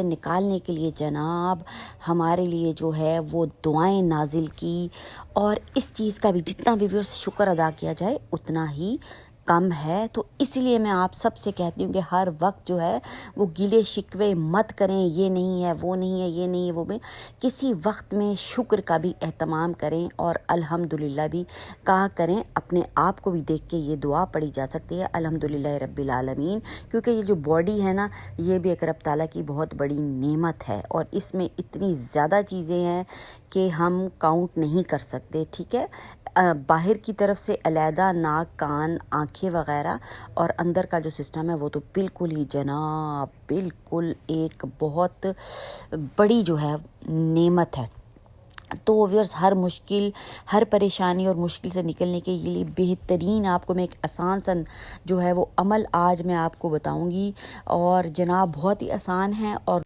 निकालने के लिए जनाब हमारे लिए जो है वो दुआएं नाजिल की। और इस चीज़ का भी जितना भी व्यूअर्स शुक्र अदा किया जाए उतना ही कम है। तो इसलिए मैं आप सबसे कहती हूँ कि हर वक्त जो है वो गिले शिकवे मत करें, ये नहीं है, वो नहीं है, ये नहीं है, वो भी किसी वक्त में शुक्र का भी एहतमाम करें और अल्हम्दुलिल्लाह भी कहा करें। अपने आप को भी देख के ये दुआ पढ़ी जा सकती है, अल्हम्दुलिल्लाह रब्बिल आलमीन, क्योंकि ये जो बॉडी है ना, ये भी एक रब ताला की बहुत बड़ी नेमत है और इसमें इतनी ज़्यादा चीज़ें हैं कि हम काउंट नहीं कर सकते। ठीक है, बाहर की तरफ से अलहदा नाक, कान, आँखें वग़ैरह, और अंदर का जो सिस्टम है वो तो बिल्कुल ही जनाब बिल्कुल एक बहुत बड़ी जो है नेमत है। तो व्यूअर्स हर मुश्किल, हर परेशानी और मुश्किल से निकलने के लिए बेहतरीन आपको मैं एक आसान सा जो है वो अमल आज मैं आपको बताऊंगी, और जनाब बहुत ही आसान है और